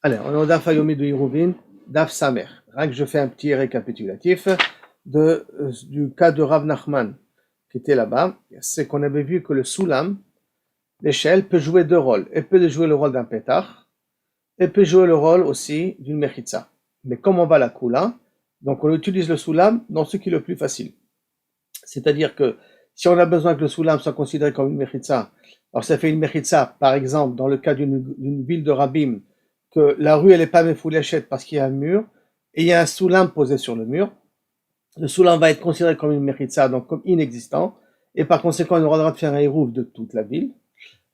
Allez, on est au Daf Hayomi de Hiruvin, Daf Samer. Je fais un petit récapitulatif du cas de Rav Nachman qui était là-bas. C'est qu'on avait vu que le Soulam, l'échelle, peut jouer deux rôles. Elle peut jouer le rôle d'un pétard, elle peut jouer le rôle aussi d'une mechitza. Mais comme on va la Kula, donc on utilise le Soulam dans ce qui est le plus facile. C'est-à-dire que si on a besoin que le Soulam soit considéré comme une mechitza, alors ça fait une mechitza, par exemple, dans le cas d'une ville de Rabim, que la rue elle n'est pas mefouléchette parce qu'il y a un mur, et il y a un soulam posé sur le mur. Le soulam va être considéré comme une mechitza, donc comme inexistant, et par conséquent on aura le droit de faire un hérouf de toute la ville.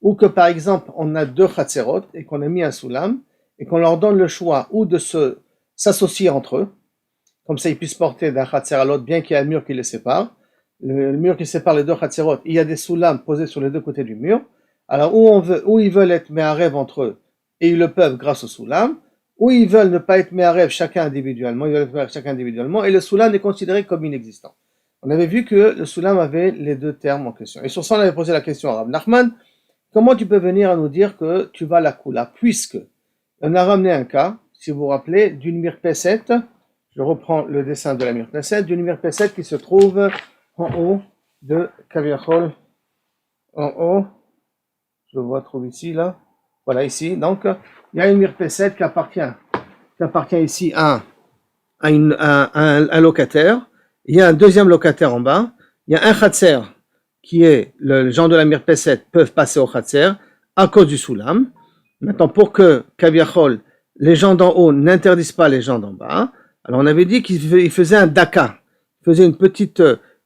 Ou que par exemple on a deux chatzerot et qu'on a mis un soulam, et qu'on leur donne le choix ou de s'associer entre eux, comme ça ils puissent porter d'un chatzer à l'autre, bien qu'il y ait un mur qui les sépare. Le mur qui sépare les deux chatzerot, il y a des soulams posés sur les deux côtés du mur. Alors où ils veulent être rêve entre eux, et ils le peuvent grâce au soulam, ou ils veulent ne pas être rêve chacun individuellement, et le soulam est considéré comme inexistant. On avait vu que le soulam avait les deux termes en question. Et sur ça, on avait posé la question à Rav Nachman, comment tu peux venir à nous dire que tu vas la Kula, puisque on a ramené un cas, si vous vous rappelez, d'une mirpeset, je reprends le dessin de la mirpeset, d'une mirpeset qui se trouve en haut de Kaviachol, en haut, je vois trop ici, là, voilà ici, donc il y a une mirpeset qui appartient ici à un locataire, il y a un deuxième locataire en bas, il y a un chatzer qui est le gens de la mirpeset peuvent passer au chatzer à cause du soulam. Maintenant, pour que Kaviachol, les gens d'en haut n'interdisent pas les gens d'en bas, alors on avait dit qu'il faisait un daka, il faisait une petite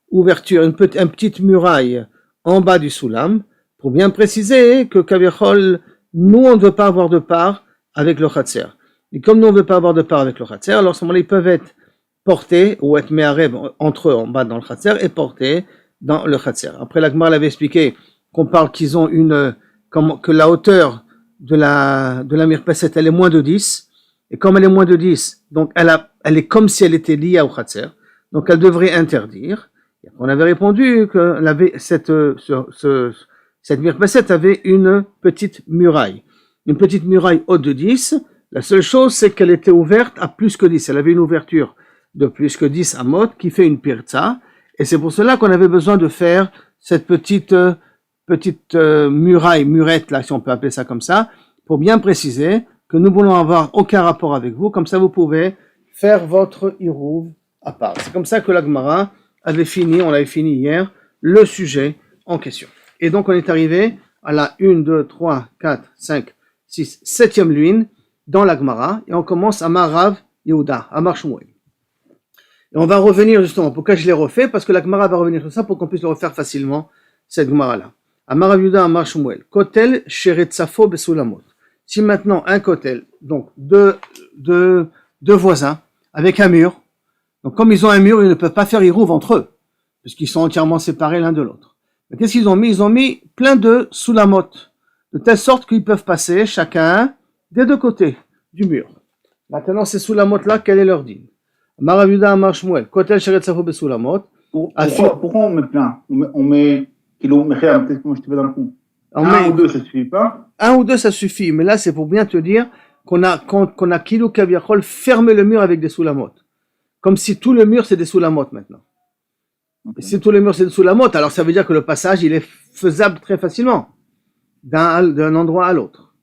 ouverture, une petite muraille en bas du soulam, pour bien préciser que Kaviachol, nous on ne veut pas avoir de part avec le chatzer. Et comme nous on ne veut pas avoir de part avec le chatzer, alors à ce moment-là ils peuvent être portés ou être me'arev entre eux en bas dans le chatzer et portés dans le chatzer. Après la Gemara l'avait expliqué qu'on parle qu'ils ont que la hauteur de la mirpeset elle est moins de 10, et comme elle est moins de 10, donc elle est comme si elle était liée au chatzer, donc elle devrait interdire. Et on avait répondu que cette mirpeset avait une petite muraille haute de 10. La seule chose, c'est qu'elle était ouverte à plus que 10. Elle avait une ouverture de plus que 10 à mode qui fait une pirza. Et c'est pour cela qu'on avait besoin de faire cette petite murette, là, si on peut appeler ça comme ça, pour bien préciser que nous voulons avoir aucun rapport avec vous. Comme ça, vous pouvez faire votre hirouv à part. C'est comme ça que la Gemara on avait fini hier, le sujet en question. Et donc, on est arrivé à la 1, 2, 3, 4, 5, 6, 7e ligne dans la Gemara, et on commence à Marav Yehuda, à Mar Shmuel. Et on va revenir justement, pourquoi je l'ai refait, parce que la Gemara va revenir sur ça pour qu'on puisse le refaire facilement, cette Gemara-là. À Marav Yehuda, à Mar Shmuel. Kotel Sheretzafo Besulamot. Si maintenant un kotel, donc deux voisins, avec un mur, donc comme ils ont un mur, ils ne peuvent pas faire hirouv entre eux, puisqu'ils sont entièrement séparés l'un de l'autre. Mais qu'est-ce qu'ils ont mis? Ils ont mis plein de soulamot, de telle sorte qu'ils peuvent passer chacun des deux côtés du mur. Maintenant, ces soulamot-là, quel est leur din? Maravuda Amar Shmuel, Kotel Sheretzafo Besulamot. Pourquoi on met plein? On met kilo, peut-être comment je te fais dans le coup. Un ou deux, ça suffit pas? Un ou deux, ça suffit, mais là, c'est pour bien te dire qu'on a kilo kaviachol fermé le mur avec des soulamot. Comme si tout le mur, c'est des soulamot maintenant. Okay. Et si tout le mur, c'est des soulamot, alors ça veut dire que le passage, il est faisable très facilement, d'un endroit à l'autre.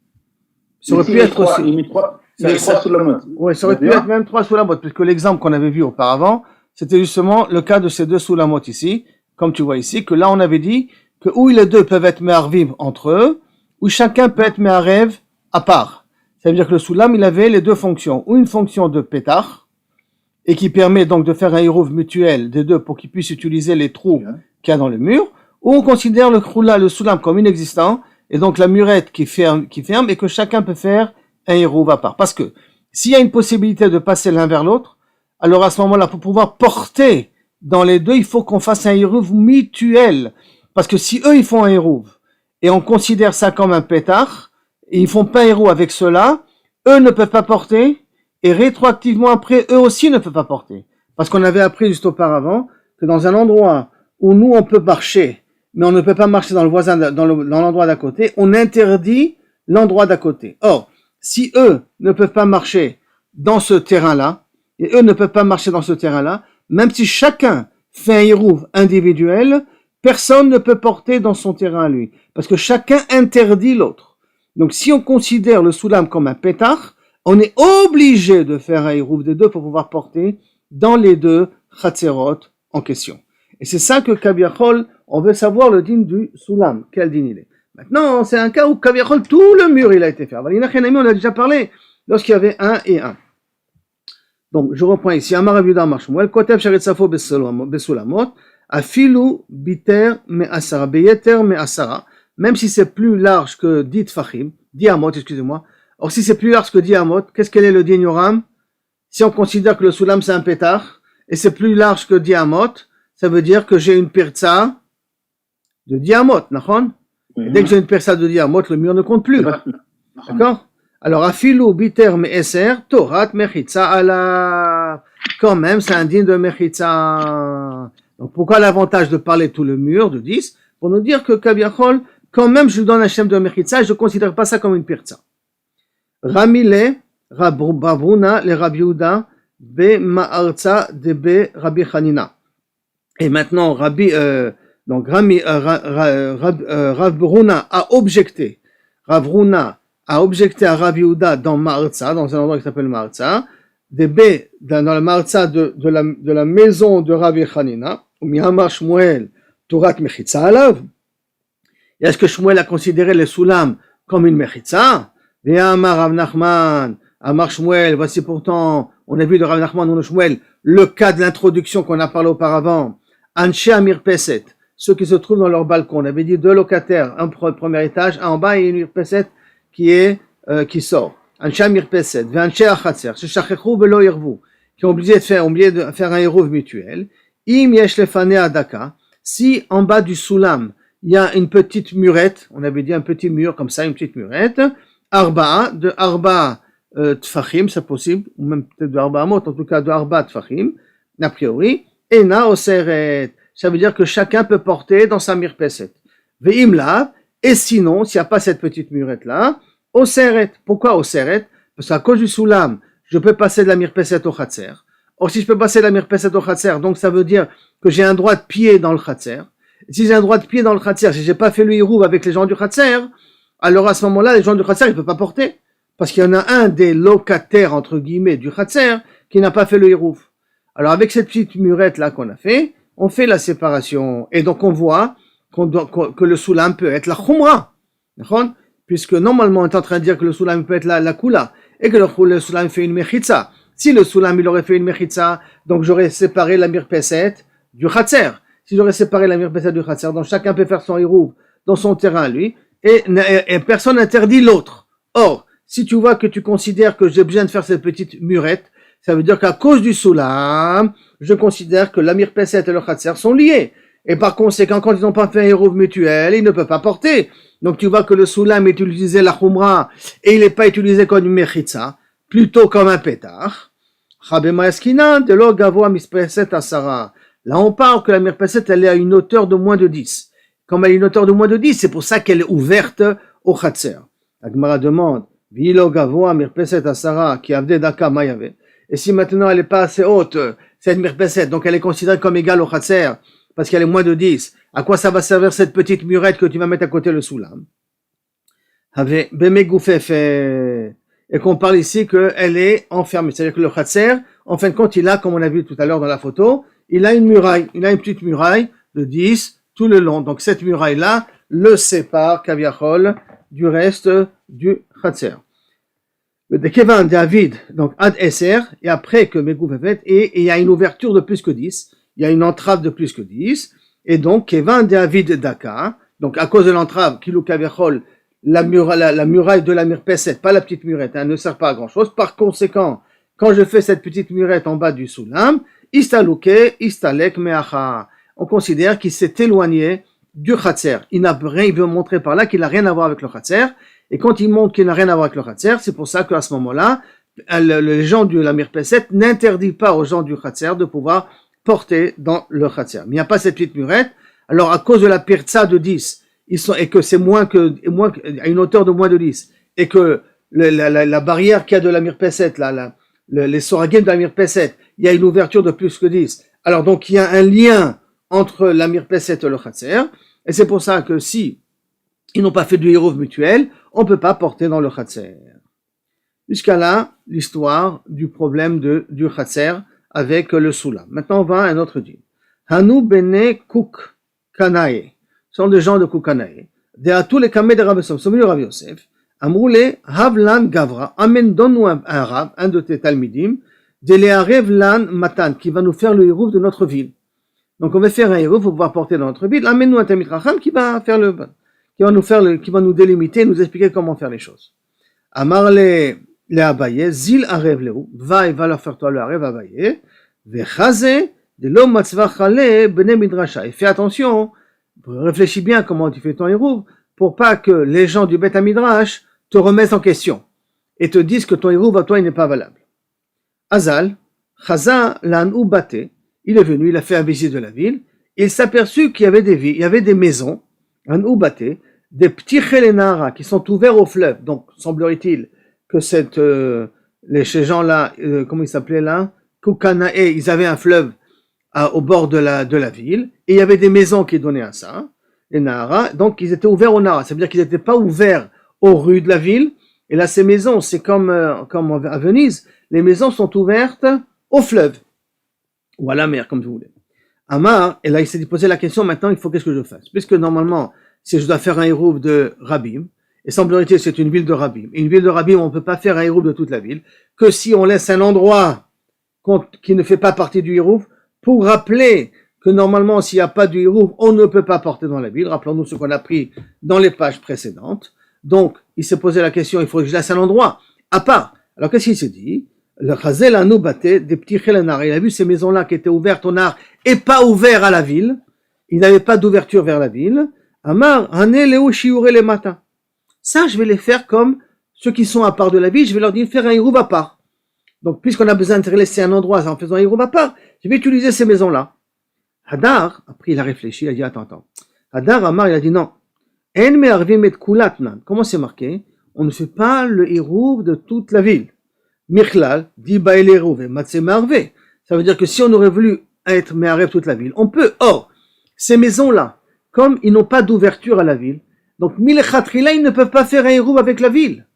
Ça aurait pu être aussi. Il met trois soulamot. Oui, ça aurait pu être même trois soulamot, puisque l'exemple qu'on avait vu auparavant, c'était justement le cas de ces deux soulamot ici, comme tu vois ici, que là, on avait dit que où les deux peuvent être me'arvim entre eux, où chacun peut être me'arev à part. Ça veut dire que le soulam, il avait les deux fonctions. Ou une fonction de pétard, et qui permet donc de faire un hirouv mutuel des deux pour qu'ils puissent utiliser les trous qu'il y a dans le mur, ou on considère le soulam comme inexistant, et donc la murette qui ferme, et que chacun peut faire un hirouv à part. Parce que, s'il y a une possibilité de passer l'un vers l'autre, alors à ce moment-là, pour pouvoir porter dans les deux, il faut qu'on fasse un hirouv mutuel. Parce que si eux, ils font un hirouv, et on considère ça comme un pétard, et ils font pas un hirouv avec cela, eux ne peuvent pas porter, et rétroactivement après, eux aussi ne peuvent pas porter. Parce qu'on avait appris juste auparavant que dans un endroit où nous on peut marcher, mais on ne peut pas marcher dans l'endroit d'à côté, on interdit l'endroit d'à côté. Or, si eux ne peuvent pas marcher dans ce terrain-là, et eux ne peuvent pas marcher dans ce terrain-là, même si chacun fait un hirouv individuel, personne ne peut porter dans son terrain à lui, parce que chacun interdit l'autre. Donc si on considère le soulam comme un pétard, on est obligé de faire un hirouv des deux pour pouvoir porter dans les deux chatzerot en question. Et c'est ça que Kaviachol, on veut savoir le din du soulam, quel din il est. Maintenant, c'est un cas où Kaviachol, tout le mur il a été fait. On a déjà parlé lorsqu'il y avait un et un. Donc, je reprends ici. Amar Rav Yehuda Amar Shmuel, Kotev Sharet Safo Besulamot, Afilu Biter Me'asara, Beyeter Me'asara, même si c'est plus large que 10 Tfachim, 10 Amot, excusez-moi. Or, si c'est plus large que 10 Amot, qu'est-ce qu'elle est le din Yoram? Si on considère que le soulam c'est un pétard, et c'est plus large que 10 Amot, ça veut dire que j'ai une pirtsa de 10 Amot, nachon? Et dès que j'ai une pirtsa de 10 Amot, le mur ne compte plus. D'accord? Alors, afilu biter me'eser, torat mechitza ala. Quand même, c'est un din de mechitza. Donc, pourquoi l'avantage de parler tout le mur de 10? Pour nous dire que Kaviachol, quand même, je lui donne un shem de mechitza, je ne considère pas ça comme une pirtsa. Ramile, Rabruna, le Rabbi Yehuda, be ma'arza de be Rabbi Hanina. Et maintenant, Rav Bruna a objecté. Rav Bruna a objecté à Rabbi Yehuda dans Ma'arza, dans un endroit qui s'appelle Ma'arza, dans la Ma'arza de la maison de Rabbi Hanina, où Mihamar Shmuel, Torat Mechitza alav. Est-ce que Shmuel a considéré le soulam comme une Mechitza? Mihamar Rav Nachman, Amar Shmuel, voici pourtant, on a vu de Rav Nachman ou de Shmuel, le cas de l'introduction qu'on a parlé auparavant. Anshe Amir Peset, ceux qui se trouvent dans leur balcon. On avait dit 2 locataires, un premier étage, un en bas et une Mirpeset qui sort. Anshe Amir Peset, Anshe Achatzer, Shechachechou Velo Yervu, qui ont oublié de faire un hérouv mutuel. Im Yesh Lefane Adaka, si en bas du soulam, il y a une petite murette, on avait dit un petit mur comme ça, une petite murette, Arba, de Arba Tfachim, c'est possible, ou même peut-être de Arba Amot, en tout cas de Arba Tfachim, a priori, Ena Oseret, ça veut dire que chacun peut porter dans sa mirpeset. Veimla, et sinon, s'il n'y a pas cette petite murette-là, Oseret. Pourquoi Oseret? Parce qu'à cause du soulam, je peux passer de la mirpeset au chatzer. Or, si je peux passer de la mirpeset au chatzer, donc ça veut dire que j'ai un droit de pied dans le chatzer. Si j'ai un droit de pied dans le chatzer, si j'ai pas fait le hirouv avec les gens du chatzer, alors à ce moment-là, les gens du chatzer, ils peuvent pas porter. Parce qu'il y en a un des locataires, entre guillemets, du chatzer, qui n'a pas fait le hirouv. Alors avec cette petite murette là qu'on a fait, on fait la séparation et donc on voit que le soulam peut être la khumra, puisque normalement on est en train de dire que le soulam peut être la kula et que le soulam fait une mechitza. Si le soulam il aurait fait une mechitza, donc j'aurais séparé la mirpeset du khatser. Si j'aurais séparé la mirpeset du khatser, donc chacun peut faire son hirouv dans son terrain lui et personne n'interdit l'autre. Or, si tu vois que tu considères que j'ai besoin de faire cette petite murette, ça veut dire qu'à cause du soulam, je considère que la mirpeset et le khatser sont liés. Et par conséquent, quand ils n'ont pas fait un hérouv mutuel, ils ne peuvent pas porter. Donc tu vois que le soulam est utilisé la khumra et il n'est pas utilisé comme une mechitza, plutôt comme un pétard. De lo gavoa mirpeset asara. Là on parle que la mirpeset elle est à une hauteur de moins de 10. Comme elle a une hauteur de moins de 10, c'est pour ça qu'elle est ouverte au khatser. La Gemara demande, Vilo gavoa mirpeset asara qui avde daka mayave. Et si maintenant elle n'est pas assez haute, cette mirpeset, donc elle est considérée comme égale au khatser, parce qu'elle est moins de 10, à quoi ça va servir cette petite murette que tu vas mettre à côté le soulam? Et qu'on parle ici qu'elle est enfermée. C'est-à-dire que le khatser, en fin de compte, il a, comme on a vu tout à l'heure dans la photo, il a une muraille, il a une petite muraille de 10 tout le long. Donc cette muraille-là le sépare, kaviachol, du reste du khatser. Le Kevan David, donc Ad Esser, et après que Megoufefet, et il y a une ouverture de plus que 10, il y a une entrave de plus que 10, et donc Kevan David Daka, donc à cause de l'entrave, Kilou Kaviachol, la muraille de la mirpeset, pas la petite murette, ne sert pas à grand chose. Par conséquent, quand je fais cette petite murette en bas du soulam, Istalouke, Istalek Meacha, on considère qu'il s'est éloigné du khatser. Il veut montrer par là qu'il n'a rien à voir avec le khatser. Et quand il montre qu'il n'a rien à voir avec le khatser, c'est pour ça qu'à ce moment-là, les gens de la mirpeset n'interdit pas aux gens du khatser de pouvoir porter dans le khatser. Mais il n'y a pas cette petite murette. Alors, à cause de la pirtsa de 10, et que c'est à une hauteur de moins de 10, et que la barrière qu'il y a de la Mirpeset, les soragim de la Mirpeset, il y a une ouverture de plus que 10. Alors donc il y a un lien entre la Mirpeset et le Khatser, et c'est pour ça que si ils n'ont pas fait du Hirouv mutuel, on ne peut pas porter dans le Khatser. Jusqu'à là, l'histoire du problème du Khatser avec le Soulam. Maintenant, on va à un autre dit. Hanou bene Kuk Kanae. Ce sont des gens de Kuk Kanae. De à tous les kamés de Rav Yosef, sont venus Rav Yosef. Amroule, Havlan Gavra, amène, donne-nous un rab, un de tes Talmidim, de l'Earev Lan Matan, qui va nous faire le Hirouv de notre ville. Donc, on va faire un Hirouv pour pouvoir porter dans notre ville. Amène-nous un Talmid Racham qui va faire qui va nous délimiter, nous expliquer comment faire les choses. Amar le Abaye, Zil Arev Lehu, va leur faire toi le Arev Abaye, Vechaze, de l'homme Matzvah Chale, Bene Midrasha. Et fais attention, réfléchis bien comment tu fais ton Hirouv, pour pas que les gens du Beth Midrash te remettent en question, et te disent que ton Hirouv à toi il n'est pas valable. Azal, Chaza Lan Ubate, il est venu, il a fait un visite de la ville, il s'aperçut qu'il y avait des maisons, un Ubate, des petits Chelenara qui sont ouverts au fleuve. Donc, semblerait-il que ces gens-là, comment ils s'appelaient là, Kukanae, ils avaient un fleuve au bord de la ville, et il y avait des maisons qui donnaient à ça, les Nahara, donc ils étaient ouverts au Nahara, ça veut dire qu'ils n'étaient pas ouverts aux rues de la ville, et là ces maisons, c'est comme à Venise, les maisons sont ouvertes au fleuve, ou à la mer, comme vous voulez. Amar, et là il s'est posé la question, maintenant il faut qu'est-ce que je fasse, puisque normalement, si je dois faire un Hirouv de Rabim, et semblerait-il c'est une ville de Rabim, et une ville de Rabim, on ne peut pas faire un Hirouv de toute la ville, que si on laisse un endroit qui ne fait pas partie du Hirouv, pour rappeler que normalement, s'il n'y a pas du Hirouv, on ne peut pas porter dans la ville. Rappelons-nous ce qu'on a pris dans les pages précédentes. Donc, il s'est posé la question, il faut que je laisse un endroit à part. Alors, qu'est-ce qu'il s'est dit? Le Chazel Anou Baté, des petits Chelenars. Il a vu ces maisons-là qui étaient ouvertes au Nar et pas ouvertes à la ville. Il n'avait pas d'ouverture vers la ville. Amar, Hané Léo Shiure les matins. Ça, je vais les faire comme ceux qui sont à part de la ville. Je vais leur dire faire un Hirouv à part. Donc, puisqu'on a besoin de laisser un endroit en faisant un Hirouv à part, je vais utiliser ces maisons-là. Hadar, après il a réfléchi, il a dit attends. Hadar Amar, il a dit non. En me'arvim et kulatnan. Comment c'est marqué? On ne fait pas le Hirouv de toute la ville. Michlal, di ba'el Hirouv et matse me'arve. Ça veut dire que si on aurait voulu être me'arve toute la ville, on peut. Or, ces maisons-là, comme ils n'ont pas d'ouverture à la ville, donc milchatrila, ils ne peuvent pas faire un Hirouv avec la ville.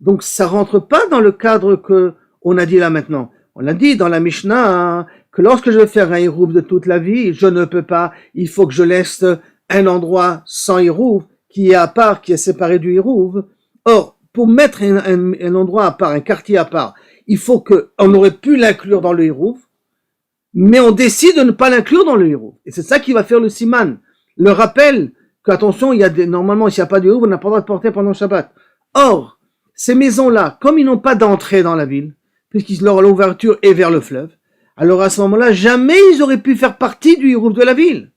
Donc ça rentre pas dans le cadre que on a dit là maintenant. On a dit dans la Mishnah que lorsque je vais faire un Hirouv de toute la vie, je ne peux pas, il faut que je laisse un endroit sans Hirouv, qui est à part, qui est séparé du Hirouv. Or, pour mettre un endroit à part, un quartier à part, il faut qu'on aurait pu l'inclure dans le Hirouv, mais on décide de ne pas l'inclure dans le Hirouv. Et c'est ça qui va faire le Siman. Le rappel qu'attention, normalement, s'il n'y a pas de Hirouv, on n'a pas le droit de porter pendant Shabbat. Or, ces maisons-là, comme ils n'ont pas d'entrée dans la ville, l'ouverture est vers le fleuve, alors à ce moment-là, jamais ils auraient pu faire partie du Hirouv de la ville.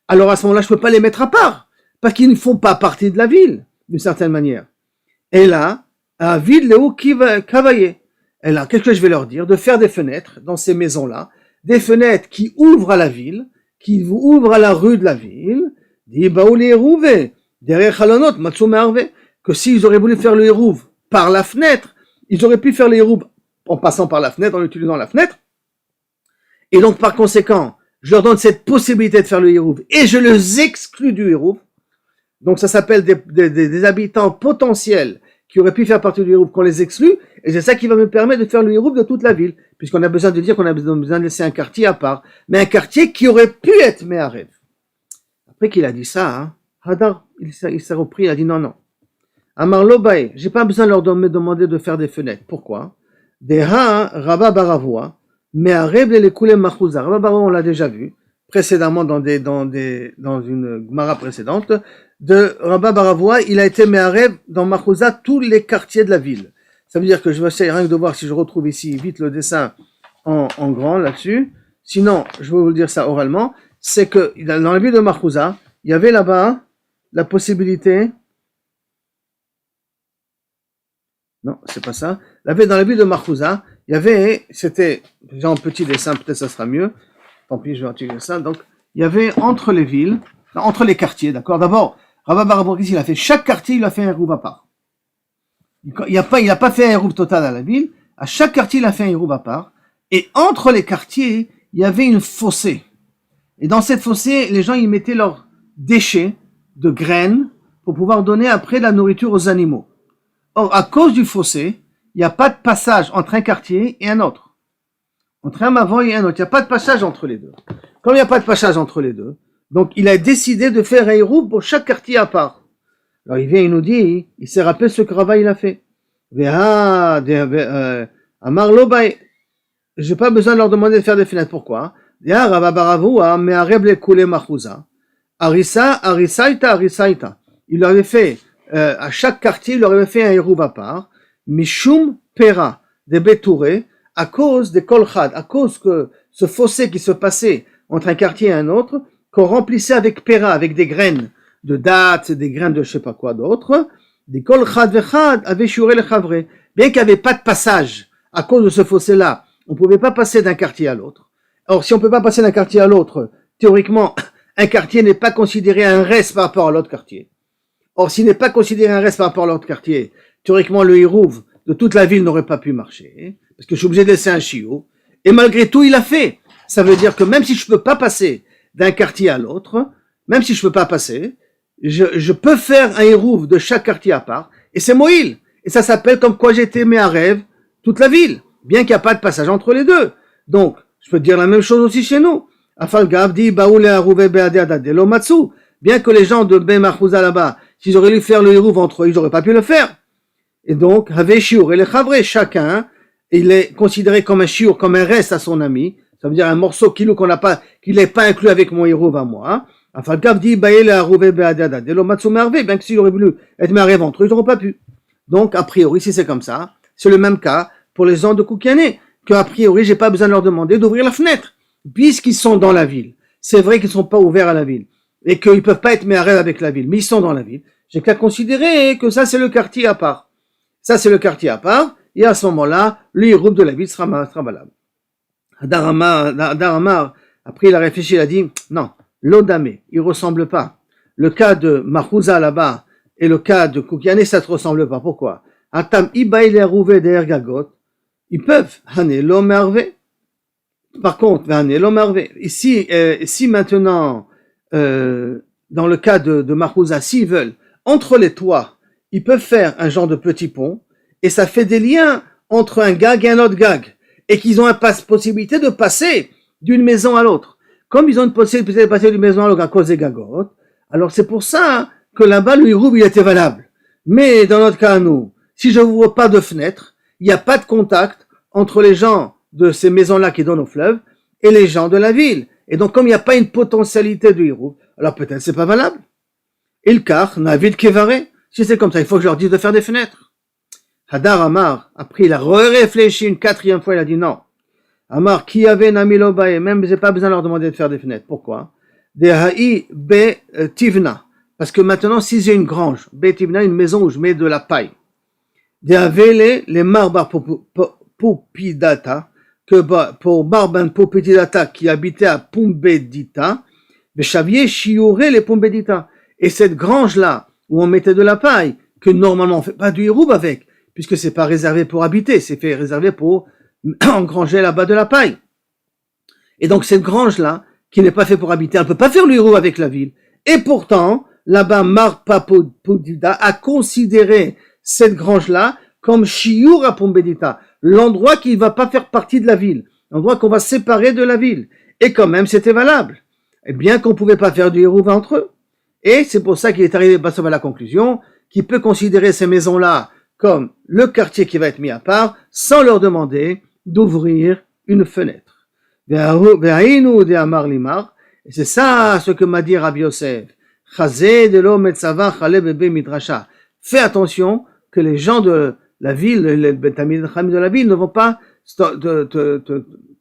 Alors à ce moment-là, je ne peux pas les mettre à part, parce qu'ils ne font pas partie de la ville, d'une certaine manière. Et là, à vide Léo qui va cavailler. Et là, qu'est-ce que je vais leur dire? De faire des fenêtres dans ces maisons-là, des fenêtres qui ouvrent à la ville, qui ouvrent à la rue de la ville, que s'ils auraient voulu faire le Hirouv par la fenêtre, ils auraient pu faire le Hirouv en passant par la fenêtre, en utilisant la fenêtre. Et donc, par conséquent, je leur donne cette possibilité de faire le Hirouv et je les exclus du Hirouv. Donc, ça s'appelle des habitants potentiels qui auraient pu faire partie du Hirouv qu'on les exclut. Et c'est ça qui va me permettre de faire le Hirouv de toute la ville. Puisqu'on a besoin de dire qu'on a besoin de laisser un quartier à part. Mais un quartier qui aurait pu être Me'arev. Après qu'il a dit ça, Hadar, il s'est repris, il a dit non. Amar lo bae, j'ai pas besoin de leur me demander de faire des fenêtres. Pourquoi? Deha Rabba Baravoua, Me'arev les koulem machouza. Rabba Baravoua, on l'a déjà vu précédemment dans une Gemara précédente. De Rabba Baravoua, il a été Me'arev dans Machouza tous les quartiers de la ville. Ça veut dire que je vais essayer rien que de voir si je retrouve ici vite le dessin en grand là-dessus. Sinon, je vais vous le dire ça oralement. C'est que dans la ville de Machouza, il y avait là-bas la possibilité. Non, c'est pas ça. Dans la ville de Machouza, c'était déjà en petit dessin, peut-être ça sera mieux. Tant pis, je vais utiliser ça. Donc, il y avait entre les quartiers, d'accord. D'abord, Rabba Baravoua, il a fait chaque quartier, il a fait un Hirouv à part. Il a pas fait un hérouv total à la ville. À chaque quartier, il a fait un hérouv à part. Et entre les quartiers, il y avait une fossée. Et dans cette fossée, les gens y mettaient leurs déchets de graines pour pouvoir donner après de la nourriture aux animaux. Or, à cause du fossé, il n'y a pas de passage entre un quartier et un autre. Entre un avant et un autre. Il n'y a pas de passage entre les deux. Comme il n'y a pas de passage entre les deux, donc il a décidé de faire un hérouv pour chaque quartier à part. Alors il vient, il nous dit, il s'est rappelé ce que Rava il a fait. Amar Lobaï. J'ai pas besoin de leur demander de faire des fenêtres. Pourquoi? Arisaita. Il leur avait fait, à chaque quartier, il leur avait fait un hérouv à part. Mishum Pera, des Betouré, à cause des Kolchad, à cause que ce fossé qui se passait entre un quartier et un autre, qu'on remplissait avec Pera, avec des graines de dattes, des graines de je sais pas quoi d'autre, des Kolchad Vechad avaient shuré le Chavre. Bien qu'il n'y avait pas de passage à cause de ce fossé-là, on ne pouvait pas passer d'un quartier à l'autre. Or, si on ne peut pas passer d'un quartier à l'autre, théoriquement, un quartier n'est pas considéré un reste par rapport à l'autre quartier. Or, s'il n'est pas considéré un reste par rapport à l'autre quartier, théoriquement, le hérouv de toute la ville n'aurait pas pu marcher, parce que je suis obligé de laisser un chiot. Et malgré tout, il a fait. Ça veut dire que même si je ne peux pas passer d'un quartier à l'autre, même si je ne peux pas passer, je peux faire un hérouv de chaque quartier à part, et c'est Moïl. Et ça s'appelle comme quoi j'étais mes rêve toute la ville, bien qu'il n'y a pas de passage entre les deux. Donc, je peux dire la même chose aussi chez nous. Bien que les gens de Ben Marhouza là-bas, s'ils auraient dû faire le hérouv entre eux, ils n'auraient pas pu le faire. Et donc, Havei Shiur et les Chavre, chacun, il est considéré comme un shiur, comme un reste à son ami. Ça veut dire un morceau qu'il n'est pas inclus avec mon hérouv à moi. Bien que s'il aurait voulu être marré entre eux, ils n'auraient pas pu. Donc, a priori, si c'est comme ça, c'est le même cas pour les gens de Koukiané, qu'a priori, j'ai pas besoin de leur demander d'ouvrir la fenêtre, puisqu'ils sont dans la ville. C'est vrai qu'ils ne sont pas ouverts à la ville, et qu'ils ne peuvent pas être méarés avec la ville, mais ils sont dans la ville. J'ai qu'à considérer que ça, c'est le quartier à part. Ça, c'est le quartier à part, et à ce moment-là, le hérouv de la ville sera valable. Daramar, après il a réfléchi, il a dit, non, l'odamé, il ressemble pas. Le cas de Mahouza là-bas, et le cas de Koukiané, ça ne te ressemble pas. Pourquoi? Atam ibaï les rouvé derrière gagot, ils peuvent, hanelo mervé. Par contre, hanelo mervé. Ici, si maintenant, dans le cas de Mahouza, s'ils veulent, entre les toits, ils peuvent faire un genre de petit pont, et ça fait des liens entre un gag et un autre gag, et qu'ils ont une possibilité de passer d'une maison à l'autre. Comme ils ont une possibilité de passer d'une maison à l'autre à cause des gagotes, alors c'est pour ça que là-bas, le hérouv, il était valable. Mais dans notre cas, nous, si je n'ouvre pas de fenêtre, il n'y a pas de contact entre les gens de ces maisons-là qui donnent au fleuve et les gens de la ville. Et donc, comme il n'y a pas une potentialité de hérouv, alors peut-être c'est pas valable. Ilkar, Navid Kevare, si c'est comme ça, il faut que je leur dise de faire des fenêtres. Hadar Amar, après il a réfléchi une quatrième fois, il a dit non. Amar, qui avait Namilobae, même j'ai pas besoin de leur demander de faire des fenêtres. Pourquoi? De Haï Be Tivna. Parce que maintenant, si j'ai une grange, Be Tivna, une maison où je mets de la paille. De Havele, les Marbar Popidata, que pour Barban Popidata qui habitait à Pumbedita, mais Xavier chiorait les Pumbedita. Et cette grange-là, où on mettait de la paille, que normalement on fait pas du hérouv avec, puisque c'est pas réservé pour habiter, c'est fait réservé pour engranger là-bas de la paille. Et donc cette grange-là, qui n'est pas fait pour habiter, on ne peut pas faire le hérouv avec la ville. Et pourtant, là-bas, Marpa Podida a considéré cette grange-là comme Shiur à Pumbedita, l'endroit qui ne va pas faire partie de la ville, l'endroit qu'on va séparer de la ville. Et quand même, c'était valable. Et bien qu'on ne pouvait pas faire du hérouv entre eux. Et c'est pour ça qu'il est arrivé à la conclusion qu'il peut considérer ces maisons-là comme le quartier qui va être mis à part sans leur demander d'ouvrir une fenêtre. Et c'est ça ce que m'a dit Rabbi Yosef. Fais attention que les gens de la ville, les Betamid de la ville ne vont pas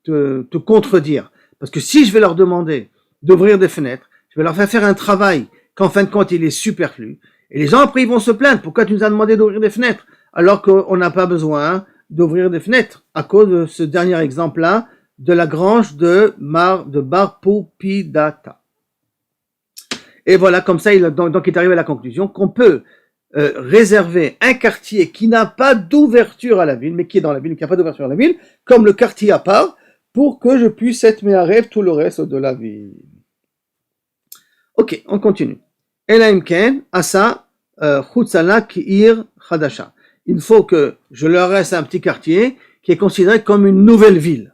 te contredire. Parce que si je vais leur demander d'ouvrir des fenêtres, je vais leur faire un travail qu'en fin de compte il est superflu. Et les gens après ils vont se plaindre. Pourquoi tu nous as demandé d'ouvrir des fenêtres alors qu'on n'a pas besoin d'ouvrir des fenêtres à cause de ce dernier exemple-là de la grange de Bar Popidata. Et voilà, comme ça, donc il est arrivé à la conclusion qu'on peut réserver un quartier qui n'a pas d'ouverture à la ville, mais qui est dans la ville, qui n'a pas d'ouverture à la ville, comme le quartier à part, pour que je puisse être méarev tout le reste de la ville. Ok, on continue. Elaimken, asa, chutzala ki'ir chadasha. Il faut que je leur reste un petit quartier qui est considéré comme une nouvelle ville.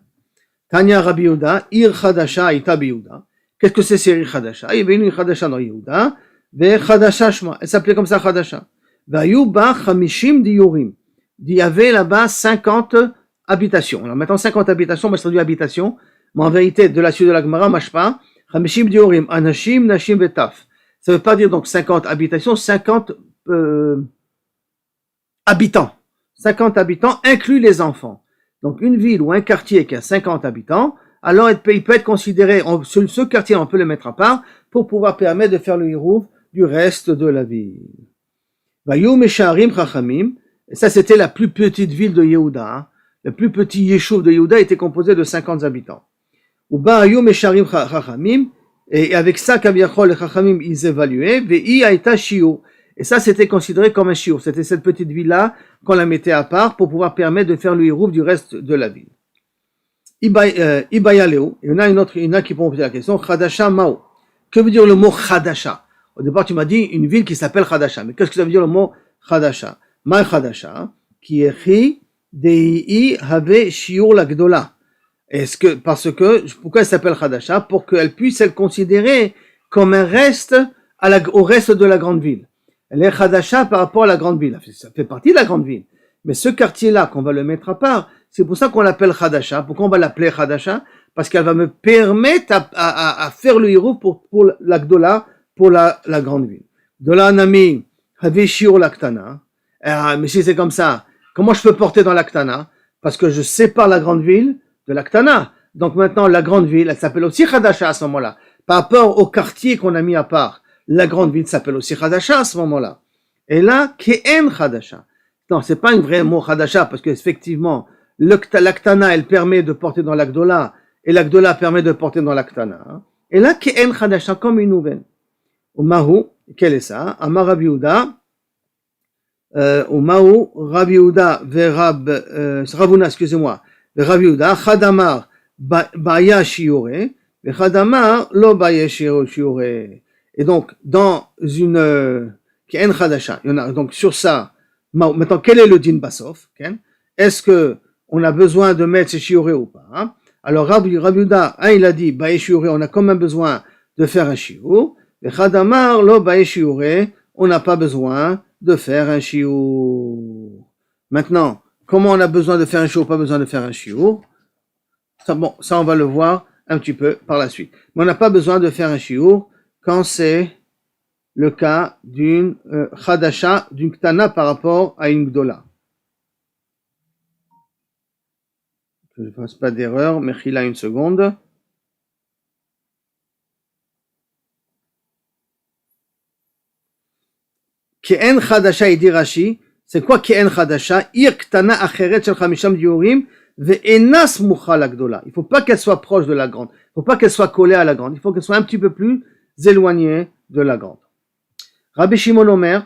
Tanya Rabbi Yehuda, ir chadasha ita Yehuda. Qu'est-ce que c'est ir chadasha? Il y avait une chadasha dans Yehuda, ve chadasha shma. Elle s'appelait comme ça chadasha. Vayu ba chamishim diyurim. Il y avait là-bas 50 habitations. Alors maintenant 50 habitations, moi je traduis habitation, mais en vérité de la suite de la Gemara, mashpa, chamishim diyurim, anashim, nashim vetaf. Ça veut pas dire donc 50 habitations, 50 habitants. 50 habitants inclut les enfants. Donc une ville ou un quartier qui a 50 habitants, alors il peut être considéré, ce quartier on peut le mettre à part pour pouvoir permettre de faire le hirouf du reste de la ville. Vayou mesharim chachamim, et ça c'était la plus petite ville de Yehuda. Le plus petit yeshuv de Yehuda était composé de 50 habitants. Ou vayou mesharim chachamim, et avec ça kaviachol les chachamim ils évaluaient, vei aita shiur. Et ça, c'était considéré comme un shiur. C'était cette petite ville-là qu'on la mettait à part pour pouvoir permettre de faire le hirouf du reste de la ville. Ibayaleo, il y en a qui vont poser la question, Chadasha Mao. Que veut dire le mot Chadasha? Au départ, tu m'as dit une ville qui s'appelle Chadasha. Mais qu'est-ce que ça veut dire le mot Chadasha? Ma Chadasha, qui est Chi Dei Have Shiur la Gdola. Pourquoi elle s'appelle Chadasha? Pour qu'elle puisse être considérée comme un reste au reste de la grande ville. Elle est Chadasha par rapport à la grande ville. Ça fait partie de la grande ville. Mais ce quartier-là, qu'on va le mettre à part, c'est pour ça qu'on l'appelle Chadasha. Pourquoi on va l'appeler Chadasha? Parce qu'elle va me permettre à faire le hirouf pour la Gdola, pour la grande ville. Gdola Nami, Haveshir l'Aktana. Mais si c'est comme ça, comment je peux porter dans l'Aktana? Parce que je sépare la grande ville de l'Aktana. Donc maintenant, la grande ville, elle s'appelle aussi Chadasha à ce moment-là. Par rapport au quartier qu'on a mis à part. La grande ville s'appelle aussi Chadasha à ce moment-là. Et là, Ke'en Chadasha. Non, c'est pas un vrai mot Chadasha, parce qu'effectivement, l'Aktana, elle permet de porter dans l'Agdola, et l'Agdola permet de porter dans l'Aktana. Et là, Ke'en Chadasha, comme une nouvelle. Umahu, quel est ça? Amar Rabbi Yehuda, Umahu, Rabbi Yehuda, Ravuna, excusez-moi, Rabbi Yehuda, Chadamar, Baya Shiure, Chadamar, Lo Baya Shiure. Et donc, dans une Ke'en Chadasha, il y en a donc sur ça. Maintenant, quel est le din basof? Est-ce que on a besoin de mettre ces shiuré ou pas? Hein? Alors, Rabbi Yehuda, il a dit, bae shiuré, on a quand même besoin de faire un shiur. Et Chadamar, lo bae shiuré, on n'a pas besoin de faire un shiur. Maintenant, comment on a besoin de faire un shiur, pas besoin de faire un shiur? Ça, on va le voir un petit peu par la suite. Mais on n'a pas besoin de faire un shiur quand c'est le cas d'une Chadasha, d'une Ktana par rapport à une Gdola. Que je ne fasse pas d'erreur, Mechila une seconde. Ke'en Chadasha, il dit Rashi, c'est quoi Ke'en Chadasha? Ir Ktana acheret shel chamisham diorim ve'ena smucha la Gdola. Il ne faut pas qu'elle soit proche de la grande. Il ne faut pas qu'elle soit collée à la grande. Il faut qu'elle soit un petit peu plus éloignée de la grande. Rabbi Shimon Omer,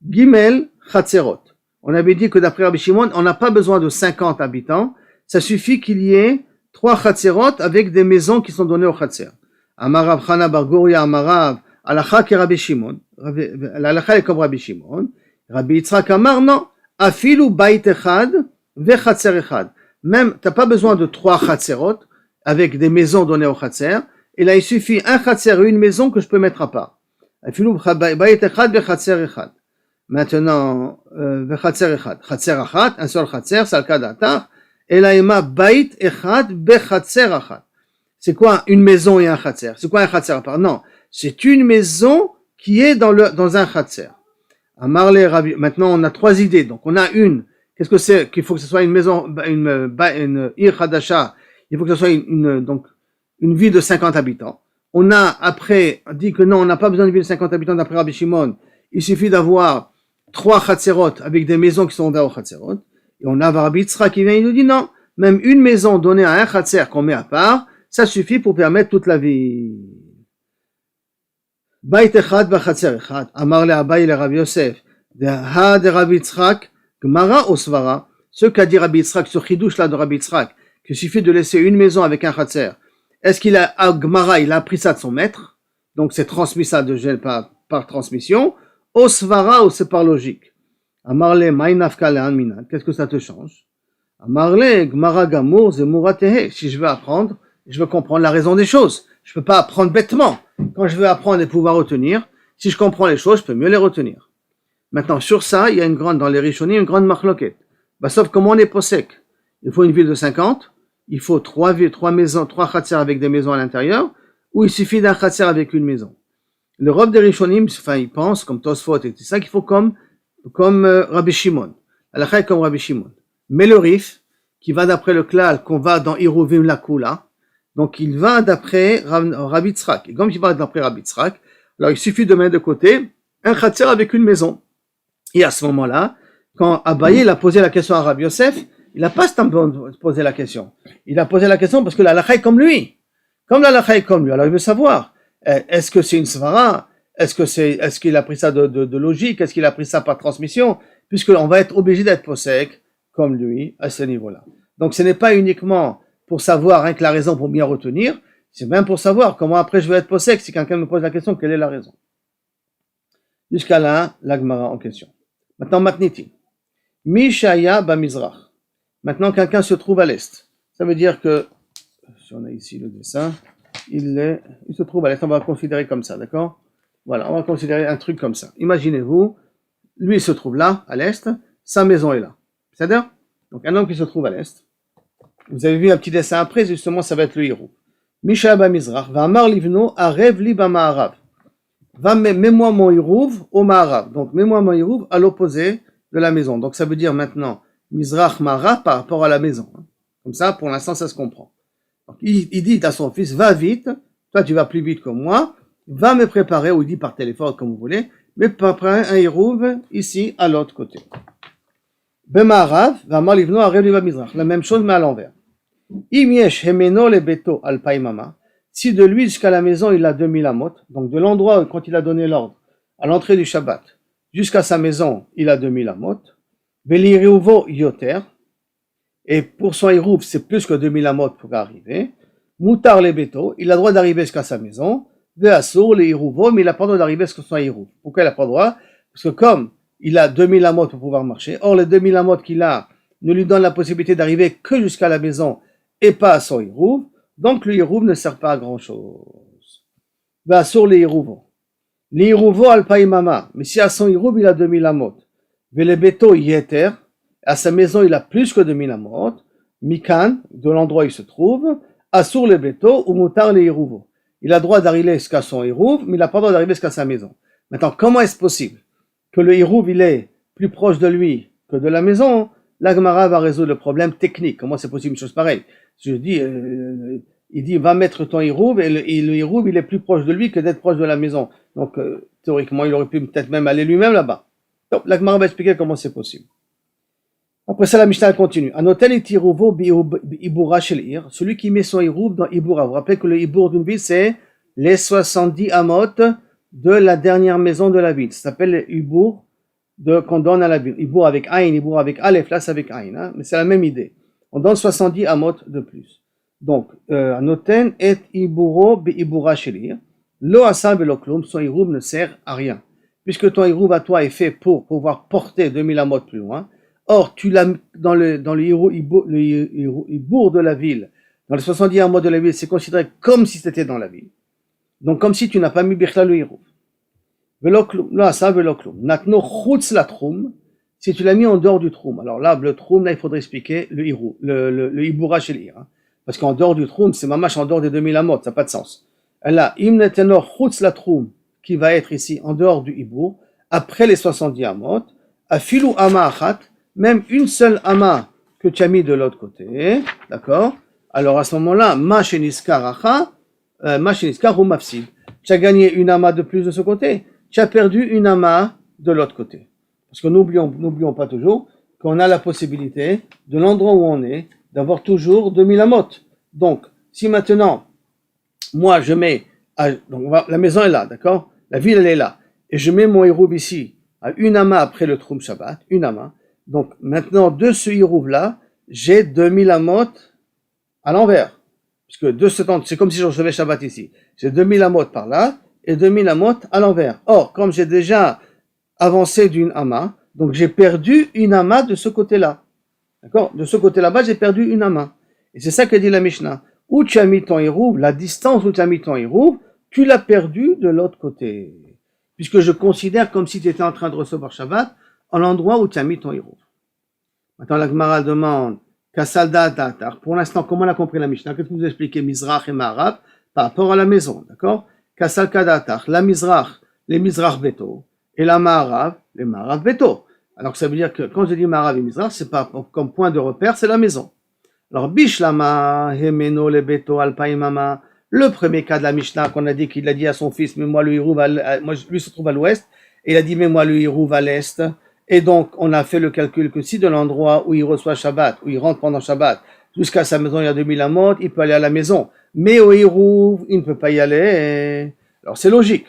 Gimel Chatzerot. On avait dit que d'après Rabbi Shimon, on n'a pas besoin de 50 habitants. Ça suffit qu'il y ait 3 Chatzerot avec des maisons qui sont données au Chatzer. Amarav Chana Bar Goria Amarav, Alacha ke Rabbi Shimon. L'Alacha est comme Rabbi Shimon. Rabbi Yitzhak Amar, non. Afilu Bait Echad ve Chatzer Echad. Même, t'as pas besoin de 3 Chatzerot avec des maisons données au Chatzer. Et là, il suffit un Chatzer et une maison que je peux mettre à part. Maintenant, un seul Chatzer, c'est le cas d'Atar. Elaïma Bait Echad Bechatzer Achat. C'est quoi une maison et un Chatzer? C'est quoi un Chatzer à part? Non, c'est une maison qui est dans un Chatzer. Maintenant, on a 3 idées. Donc, on a une. Qu'est-ce que c'est? Qu'il faut que ce soit une maison, une Ir Hadasha. Il faut que ce soit une ville de 50 habitants. On a après dit que non, on n'a pas besoin de ville de 50 habitants d'après Rabbi Shimon. Il suffit d'avoir 3 Chatzerot avec des maisons qui sont ouvertes aux Chatzerot. Et on a Rabbi Yitzhak qui vient, il nous dit non, même une maison donnée à un Chatzer qu'on met à part, ça suffit pour permettre toute la ville. Bait echad b'chatzer echad, amar le Abaye le Rabbi Yosef, de ha de Rabbi Yitzchak, Gemara ou Svara, ce qu'a dit Rabbi Yitzchak, ce chidouche là de Rabbi Yitzchak, qu'il suffit de laisser une maison avec un chatzer. Est-ce qu'il a, à Gemara, il a appris ça de son maître, donc c'est transmis ça de gel par transmission, ou Svara ou c'est par logique. Amarle ma'inafka le'an minan, qu'est-ce que ça te change? Amarle Gemara gamour zemuratehe, si je veux apprendre, je veux comprendre la raison des choses. Je peux pas apprendre bêtement. Quand je veux apprendre et pouvoir retenir, si je comprends les choses, je peux mieux les retenir. Maintenant, sur ça, il y a dans les Rishonim, une grande marloquette. Bah, sauf comment on est posek. Il faut une ville de 50, il faut trois maisons, 3 khatser avec des maisons à l'intérieur, ou il suffit d'un khatser avec une maison. Le Rav des Rishonim, enfin, il pense, comme Tosfot et tout ça, qu'il faut comme Rabbi Shimon. Halakha est comme Rabbi Shimon. Mais le Rif, qui va d'après le klal, qu'on va dans Iruvim la Kula, donc il va d'après Rabbi Yitzchak. Et comme il va d'après Rabbi Yitzchak, alors il suffit de mettre de côté un khatser avec une maison. Et à ce moment-là, quand Abaye il a posé la question à Rabbi Yosef, il n'a pas posé la question. Il a posé la question parce que la halakha est comme lui. Comme la halakha est comme lui, alors il veut savoir, est-ce que c'est une svara? Est-ce qu'il a pris ça de logique? Est-ce qu'il a pris ça par transmission? Puisqu'on va être obligé d'être posek comme lui à ce niveau-là. Donc ce n'est pas uniquement pour savoir rien que la raison pour bien retenir, c'est même pour savoir comment après je vais être posek si quelqu'un me pose la question, quelle est la raison. Jusqu'à là, la Gemara en question. Maintenant, Matniti. Mishaya Bamizrach. Maintenant, quelqu'un se trouve à l'est. Ça veut dire que, si on a ici le dessin, il se trouve à l'est. On va considérer comme ça, d'accord? Voilà, on va considérer un truc comme ça. Imaginez-vous, lui il se trouve là, à l'est, sa maison est là. C'est-à-dire, donc un homme qui se trouve à l'est. Vous avez vu un petit dessin après, justement, ça va être le Hirou. Mishaya Bamizrach. Va'amar livno arev li b'ma'arav. Mets-moi mon Hirouv au Ma'arav. Donc, mets-moi mon Hirouv à l'opposé de la maison. Donc, ça veut dire maintenant, Mizrach Ma'arav par rapport à la maison. Comme ça, pour l'instant, ça se comprend. Donc, il dit à son fils, va vite, toi tu vas plus vite que moi, va me préparer, ou il dit par téléphone, comme vous voulez, mais préparer un Hirouv ici, à l'autre côté. B'Ma'arav, va malivno à Revliva Mizrach. La même chose, mais à l'envers. Im yesh hemeno le beto al paimama. Si de lui jusqu'à la maison, il a 2000 amot, donc de l'endroit où, quand il a donné l'ordre, à l'entrée du Shabbat, jusqu'à sa maison, il a 2000 amot, Veliriuvo yoter, et pour son Hirouv, c'est plus que 2000 amot pour arriver, Moutar le beto, il a le droit d'arriver jusqu'à sa maison, Veasur le Hirouvo, mais il n'a pas le droit d'arriver jusqu'à son Hirouv. Pourquoi il n'a pas le droit? Parce que comme il a 2000 amot pour pouvoir marcher, or les 2000 amot qu'il a ne lui donnent la possibilité d'arriver que jusqu'à la maison et pas à son Hirouv, donc le Hirouv ne sert pas à grand chose. Va sur les Hirouvo. Les Hirouvo al paimama. Mais si à son Hirouv il a 2000 amot, le beto yeter, à sa maison il a plus que 2000 amot, mikan, de l'endroit où il se trouve, assur le beto ou mutar les Hirouvo. Il a le droit d'arriver jusqu'à son Hirouv, mais il n'a pas le droit d'arriver jusqu'à sa maison. Maintenant, comment est-ce possible que le Hirouv il est plus proche de lui que de la maison? La Gemara va résoudre le problème technique. Comment c'est possible une chose pareille? Je dis, il dit, va mettre ton Hirouv, et le Hirouv, il est plus proche de lui que d'être proche de la maison. Donc, théoriquement, il aurait pu peut-être même aller lui-même là-bas. Donc, la Gemara va expliquer comment c'est possible. Après ça, la Mishnah continue. Anotel et Hirouvo bi-ibura shel ir. Celui qui met son Hirouv dans Ibura. Vous vous rappelez que le Ibour d'une ville, c'est les 70 amot de la dernière maison de la ville. Ça s'appelle le Ibour qu'on donne à la ville. Ibour avec Aïn, Ibour avec Aleph, là c'est avec Aïn. Hein? Mais c'est la même idée. On donne 70 amot de plus. Donc, Anoten et Iburo bi-ibura shel ir. Lo asa velo klum, son Hirouv ne sert à rien. Puisque ton Hirouv à toi est fait pour pouvoir porter 2000 amot plus loin. Or, tu l'as dans le Ibour de la ville, dans les 70 amot de la ville, c'est considéré comme si c'était dans la ville. Donc, comme si tu n'as pas mis Birchla le Hirouv. Velo klum, lo asa velo klum. Natno chutz la troum, si tu l'as mis en dehors du troum. Alors là, le troum, là, il faudrait expliquer le Hirouv, le Ibura shel ir. Hein. Parce qu'en dehors du troum, c'est mamash en dehors des 2000 amot, ça n'a pas de sens. Là, im netenor chutz la troum, qui va être ici en dehors du Ibour, après les 70 amot, afilu ama achat, même une seule ama que tu as mis de l'autre côté, d'accord? Alors à ce moment-là, ma sheniskar ou mafsid. Tu as gagné une ama de plus de ce côté, tu as perdu une ama de l'autre côté. Parce que n'oublions pas toujours qu'on a la possibilité, de l'endroit où on est, d'avoir toujours 2000 amot. Donc, si maintenant, moi je mets, donc la maison est là, d'accord? La ville, elle est là. Et je mets mon Hérouv ici, à une ama après le Troum Shabbat, une ama. Donc, maintenant, de ce Hérouv-là, j'ai 2000 amot à l'envers. Puisque 270, c'est comme si je recevais Shabbat ici. J'ai 2000 amot par là, et 2000 amot à l'envers. Or, comme j'ai déjà avancé d'une ama, donc j'ai perdu une ama de ce côté-là. D'accord? De ce côté là-bas, j'ai perdu une ama. Et c'est ça que dit la Mishnah. Où tu as mis ton Hérouv, la distance où tu as mis ton Hérouv, tu l'as perdu de l'autre côté. Puisque je considère comme si tu étais en train de recevoir Shabbat en l'endroit où tu as mis ton Hérouv. Maintenant, la Gemara demande, Kassalda Tatar. Pour l'instant, comment on a compris la Mishnah? Qu'est-ce que vous expliquez Mizrach et Ma'arav par rapport à la maison, d'accord? Kassal Kadatar, la Mizrach, les Mizrach Beto, et la Ma'arav, les Ma'arav Beto. Alors ça veut dire que quand je dis Ma'arav et Mizrach, c'est pas comme point de repère, c'est la maison. Alors Bishlama, Hemeno, le Beto, Alpaimama, le premier cas de la Mishnah qu'on a dit qu'il a dit à son fils, mais moi le Hérouv, lui se trouve à l'ouest, et il a dit, mais moi le Hérouv à l'est. Et donc, on a fait le calcul que si de l'endroit où il reçoit Shabbat, où il rentre pendant Shabbat, jusqu'à sa maison, il y a 2000 amot, il peut aller à la maison. Mais au Hérouv, il ne peut pas y aller. Alors, c'est logique.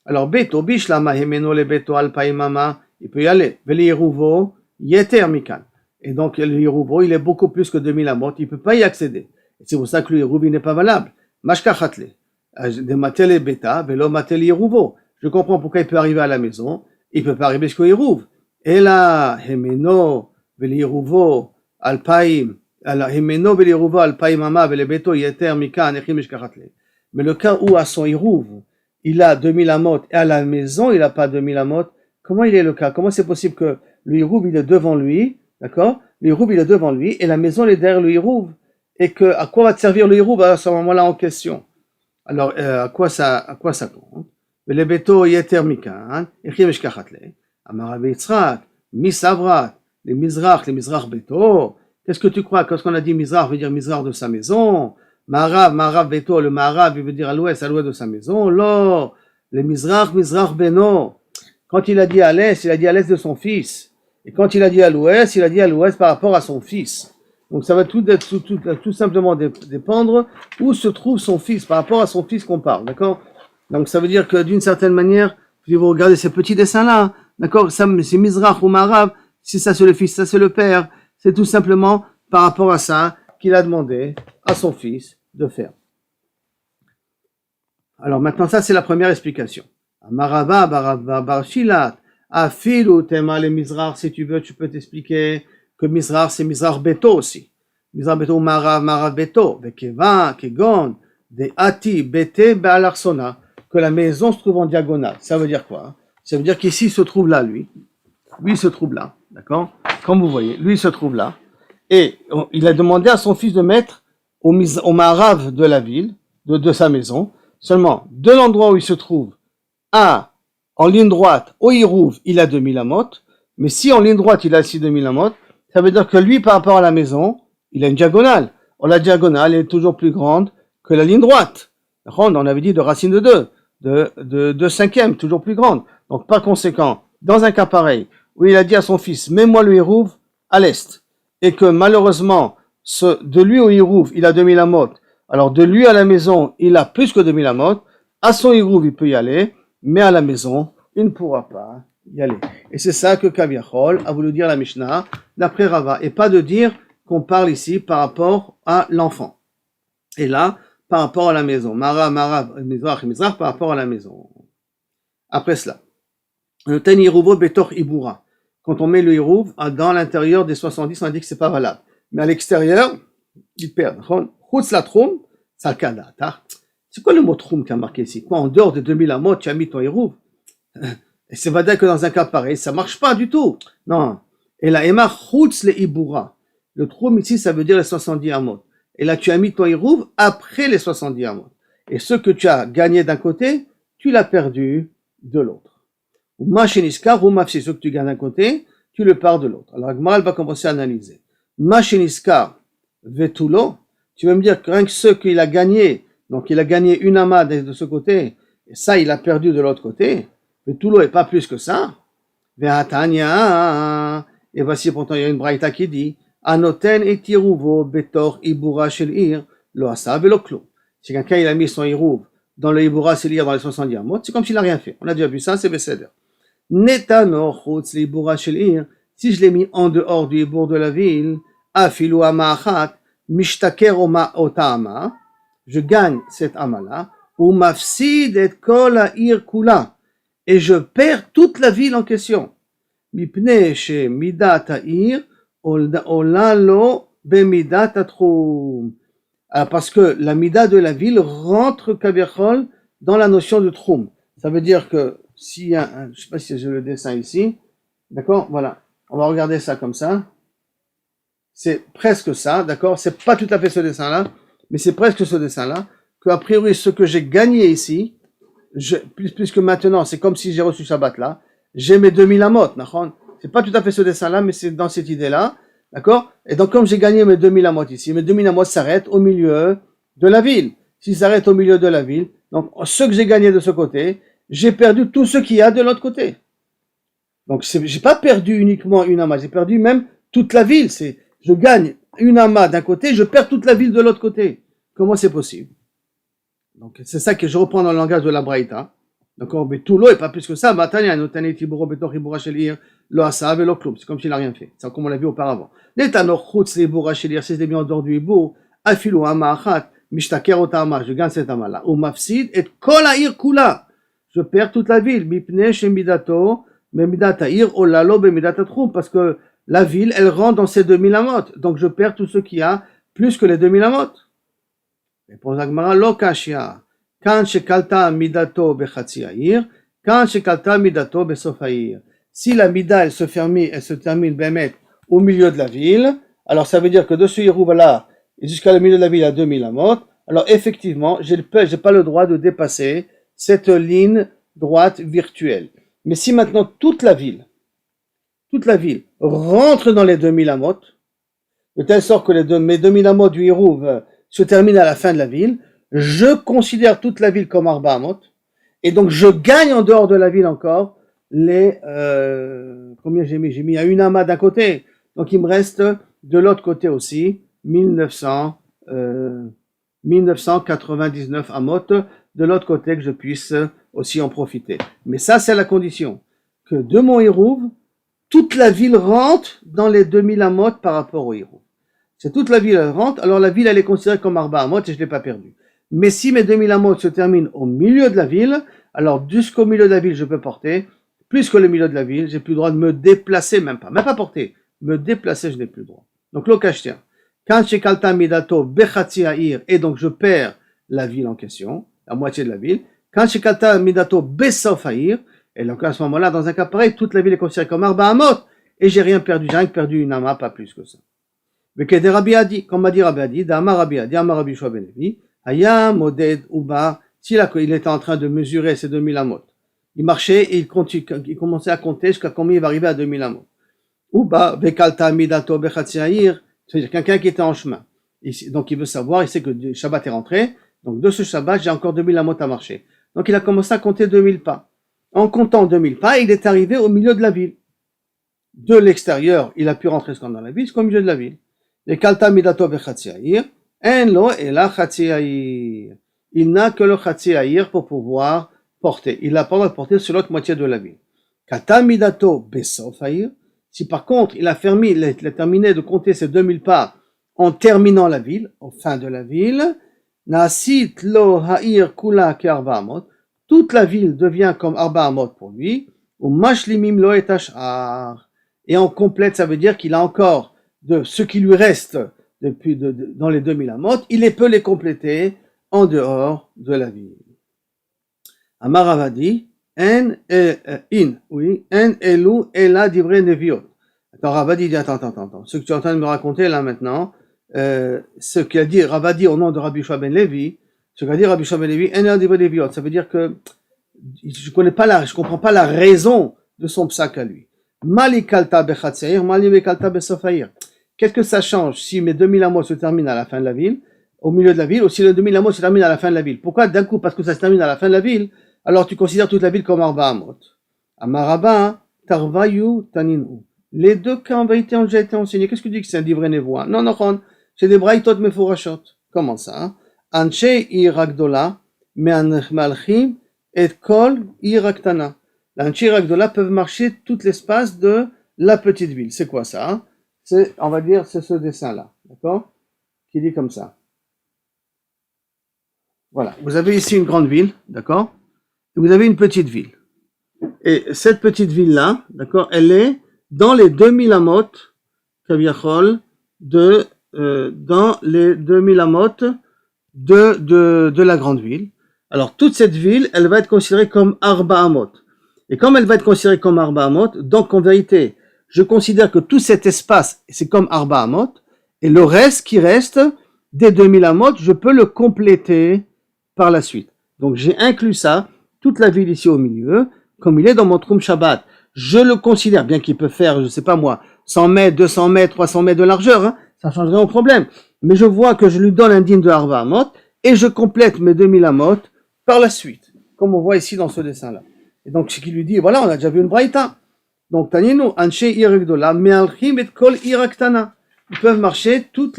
Alors, Beto, Bishlama, Hemeno, le Beto, Alpaimama, il peut y aller. Mais le Hérouvo, Yeter Mikan. Et donc, le Hérouvo, il est beaucoup plus que 2000 amot, il ne peut pas y accéder. Et c'est pour ça que le Hérouv, il n'est pas valable. Mashka Chatle. De Matel Beta, Velo Matel Hérouvo. Je comprends pourquoi il peut arriver à la maison, il ne peut pas arriver jusqu'au Hérouv. Et là, Hemeno, Veliruvo, Alpaim, Hemeno, Veliruvo, Alpaim, Mama, Velebeto, Yeter, Mika, Nechim, Mishkachatle. Mais le cas où à son Hérouv, il a 2000 amot et à la maison, il n'a pas 2000 amot, comment il est le cas? Comment c'est possible que le Hérouv, il est devant lui, d'accord? Le Hérouv, il est devant lui et la maison, elle est derrière le Hérouv. Et que, à quoi va te servir le Hérouv à ce moment-là en question? Alors, à quoi ça compte? Velebeto, Yeter, Mika, Nechim, Mishkachatle. Amarav Yitzhak, Misavrat, les Mizrach Beto. Qu'est-ce que tu crois? Quand on a dit Mizrach, veut dire Mizrach de sa maison. Marav Beto, le Marav, il veut dire à l'ouest de sa maison. Lo, les Mizrach Beno. Quand il a dit à l'est, il a dit à l'est de son fils. Et quand il a dit à l'ouest, il a dit à l'ouest par rapport à son fils. Donc ça va tout simplement dépendre où se trouve son fils, par rapport à son fils qu'on parle. D'accord? Donc ça veut dire que d'une certaine manière, si vous regardez ces petits dessins-là, d'accord, c'est Mizrach ou Ma'arav, si ça c'est le fils, ça c'est le père, c'est tout simplement par rapport à ça qu'il a demandé à son fils de faire. Alors maintenant, ça c'est la première explication. Amarava, Barshilat, Afilu, Tema le Mizrach, si tu veux, tu peux t'expliquer que Mizrach c'est Mizrach Beto aussi. Mizrach Beto, Ma'arav Beto, Vekeva, Kegon, de Ati, Bete, Be'alarsona, que la maison se trouve en diagonale. Ça veut dire quoi? Ça veut dire qu'ici il se trouve là, lui il se trouve là, d'accord? Comme vous voyez, lui il se trouve là, et il a demandé à son fils de mettre au Ma'arav de la ville, de sa maison, seulement de l'endroit où il se trouve, en ligne droite, au Hérouv, il a 2000 amot, mais si en ligne droite il a aussi 2000 amot, ça veut dire que lui par rapport à la maison, il a une diagonale. Or la diagonale est toujours plus grande que la ligne droite. On avait dit de racine de 2. De cinquième, toujours plus grande. Donc, par conséquent, dans un cas pareil, où il a dit à son fils, mets-moi le Hérouv à l'est, et que malheureusement, de lui au Hérouv, il a 2000 amot, alors de lui à la maison, il a plus que 2000 amot, à son Hérouv, il peut y aller, mais à la maison, il ne pourra pas y aller. Et c'est ça que Kaviachol a voulu dire la Mishnah, d'après Rava, et pas de dire qu'on parle ici par rapport à l'enfant. Et là, par rapport à la maison. Marav, Mizrach, par rapport à la maison. Après cela, le ten Hérouvo betor ibura. Quand on met le Hérouv dans l'intérieur des 70, on a dit que c'est pas valable. Mais à l'extérieur, il perd. Chutz la troum, salkada. C'est quoi le mot troum qui a marqué ici? Quoi, en dehors de 2000 amot, tu as mis ton Hérouv? Et c'est vrai que dans un cas pareil, ça marche pas du tout. Non. Et la Emma chutz le ibura. Le troum ici, ça veut dire les 70 amot. Et là, tu as mis ton Hérouv après les 70 amot. Et ce que tu as gagné d'un côté, tu l'as perdu de l'autre. Ou macheniskar, ou mafsi, ce que tu gagnes d'un côté, tu le perds de l'autre. Alors, Agmaral va commencer à analyser. Macheniskar, vetulo, tu vas me dire que rien que ce qu'il a gagné, donc il a gagné une ama de ce côté, et ça, il a perdu de l'autre côté, vetulo est pas plus que ça. Vehatanya, et voici pourtant, il y a une braïta qui dit, Anoten et Hérouvo betor ibura shel ir lo asa velo klo. Si quelqu'un il a mis son Hérouv dans le Ibura, c'est lire dans les 70 amot, c'est comme s'il n'a rien fait. On a déjà vu ça, c'est Besséder. Netano chutz l'Ibura shel ir, si je l'ai mis en dehors du Ibour de la ville, afilu ama achat, mishtaker ota ama, je gagne cette ama-là, ou mafsid et kol ha'ir kula, et je perds toute la ville en question. Mipnei she midat ha'ir, ola lo bemidat ha'tchum. Parce que la mida de la ville rentre kaviachol dans la notion de tchum. Ça veut dire que s'il y a je ne sais pas si j'ai le dessin ici, d'accord, voilà, on va regarder ça comme ça. C'est presque ça, d'accord, c'est pas tout à fait ce dessin-là, mais c'est presque ce dessin-là, qu'a priori ce que j'ai gagné ici, puisque maintenant c'est comme si j'ai reçu Shabbat là, j'ai mes 2000 amot, d'accord, c'est pas tout à fait ce dessin-là, mais c'est dans cette idée-là. D'accord? Et donc, comme j'ai gagné mes 2000 amot ici, mes 2000 amot s'arrêtent au milieu de la ville. S'ils s'arrêtent au milieu de la ville, donc, ce que j'ai gagné de ce côté, j'ai perdu tout ce qu'il y a de l'autre côté. Donc, j'ai pas perdu uniquement une amas, j'ai perdu même toute la ville. Je gagne une amas d'un côté, je perds toute la ville de l'autre côté. Comment c'est possible? Donc, c'est ça que je reprends dans le langage de la Braïta. D'accord? Mais tout l'eau est pas plus que ça. Matania, notani tiburo betor ibura shel ir, lo asa velo klum. C'est comme s'il n'a rien fait. C'est comme on l'a vu auparavant. Netano chutz l'ibura shel ir, si je l'ai mis en dehors du ibour, afilu ama achat, mishtaker ota ama, je gagne cette ama-là. Ou mafsid et kol ha'ir kula. Je perds toute la ville. Mipnei she midato, mais midat ha'ir, olalo be midat ha'tchum. Parce que la ville, elle rentre dans ces 2000 amot. Donc, je perds tout ce qu'il y a, plus que les 2000 amot. Et pour Zagmara, lo kashia. Quand shekalta midato bechatzi ha'ir, quand shekalta midato besof ha'ir. Si la mida, elle se termine bemet au milieu de la ville, alors ça veut dire que de ce Yerouva-là, jusqu'à le milieu de la ville à 2000 amot, alors effectivement, j'ai pas le droit de dépasser cette ligne droite virtuelle. Mais si maintenant toute la ville rentre dans les 2000 amot, de telle sorte que mes 2000 amot du Yerouv se terminent à la fin de la ville, je considère toute la ville comme Arba amot, et donc je gagne en dehors de la ville encore combien j'ai mis? J'ai mis à une ama d'un côté, donc il me reste de l'autre côté aussi 1999 amot de l'autre côté que je puisse aussi en profiter. Mais ça c'est la condition que de mon Hérouv, toute la ville rentre dans les 2000 amot par rapport au Hérouv. Si toute la ville rentre, alors la ville elle est considérée comme Arba amot et je l'ai pas perdu. Mais si mes 2000 amot se terminent au milieu de la ville, alors jusqu'au milieu de la ville je peux porter. Plus que le milieu de la ville, j'ai plus le droit de me déplacer, même pas porter, me déplacer, je n'ai plus le droit. Donc, l'okashtien. Quand shekalta midato bechatzi ha'ir, et donc je perds la ville en question, la moitié de la ville. Quand shekalta midato besof ha'ir, et donc à ce moment-là, dans un cas pareil, toute la ville est considérée comme arba amot, et j'ai rien que perdu une ama, pas plus que ça. Mais que des Rabbi Adi, comme m'a dit Rabbi Adi, d'Amar Rabbi Adi, Amar Rabbi Shua ben Levi, haya moded uba, il était en train de mesurer ces 2000 amot. Il marchait et il commençait à compter jusqu'à combien il va arriver à 2000 amot. Ou bekalta midato bechatzi ha'ir, c'est-à-dire quelqu'un qui était en chemin. Donc il veut savoir, il sait que le Shabbat est rentré, donc de ce Shabbat, j'ai encore 2000 amot à marcher. Donc il a commencé à compter 2000 pas. En comptant 2000 pas, il est arrivé au milieu de la ville. De l'extérieur, il a pu rentrer dans la ville, jusqu'au milieu de la ville. Bekalta midato bechatzi ha'ir, en lo ela chatzi ha'ir. Il n'a que le chatzi ha'ir pour pouvoir porter. Il n'a pas le droit de porter sur l'autre moitié de la ville. Kata midato besof ha'ir. Si par contre, il a terminé de compter ses 2000 pas en terminant la ville, au fin de la ville, nasit lo ha'ir kula ke'arba amot. Toute la ville devient comme arba amot pour lui. Ou mashlimim lo et ash'ar. Et en complète, ça veut dire qu'il a encore de ce qui lui reste dans les 2000 amot, il peut les compléter en dehors de la ville. Amar Ravadi, en elu ela divrei neviot. Attends, Ravadi dit, attends. Ce que tu es en train de me raconter là maintenant, ce qu'a dit Ravadi au nom de Rabbi Shua ben Levi, ce qu'a dit Rabbi Shua ben Levi, en ela divrei neviot, ça veut dire que je comprends pas la raison de son psak à lui. Mali kalta bechatzeir, mali kalta besofair. Qu'est-ce que ça change si mes 2000 amot se terminent à la fin de la ville, au milieu de la ville, ou si les 2000 amot se terminent à la fin de la ville? Pourquoi d'un coup, parce que ça se termine à la fin de la ville, alors tu considères toute la ville comme Arba amot? Amaraba, Tarvayu, Taninu. Les deux cas en vérité ont déjà été enseignés. Qu'est-ce que tu dis que c'est un divrei nevoa? Non, c'est des braïtot mefourachot. Comment ça? Anche iragdola, Me'alchim et kol ir aktana. L'anchi ir agdola peuvent marcher tout l'espace de la petite ville. C'est quoi ça? C'est, on va dire, c'est ce dessin-là, d'accord? Qui dit comme ça. Voilà. Vous avez ici une grande ville, d'accord? Et vous avez une petite ville. Et cette petite ville-là, d'accord, elle est dans les 2000 amot, kaviachol, dans les 2000 amot de la grande ville. Alors, toute cette ville, elle va être considérée comme Arba Amot. Et comme elle va être considérée comme Arba Amot, donc en vérité, je considère que tout cet espace, c'est comme Arba Amot, et le reste qui reste, des 2000 Amot, je peux le compléter par la suite. Donc, j'ai inclus ça, toute la ville ici au milieu, comme il est dans mon Troum Shabbat. Je le considère, bien qu'il peut faire, je sais pas moi, 100 mètres, 200 mètres, 300 mètres de largeur, hein, ça changerait au problème. Mais je vois que je lui donne un digne de Arba Amot, et je complète mes 2000 Amot par la suite, comme on voit ici dans ce dessin-là. Et donc, ce qui lui dit, voilà, on a déjà vu une braïta. Donc, Taninu, Anche Irigdola, Me'alchim et Kol Iraktana. Ils peuvent marcher toute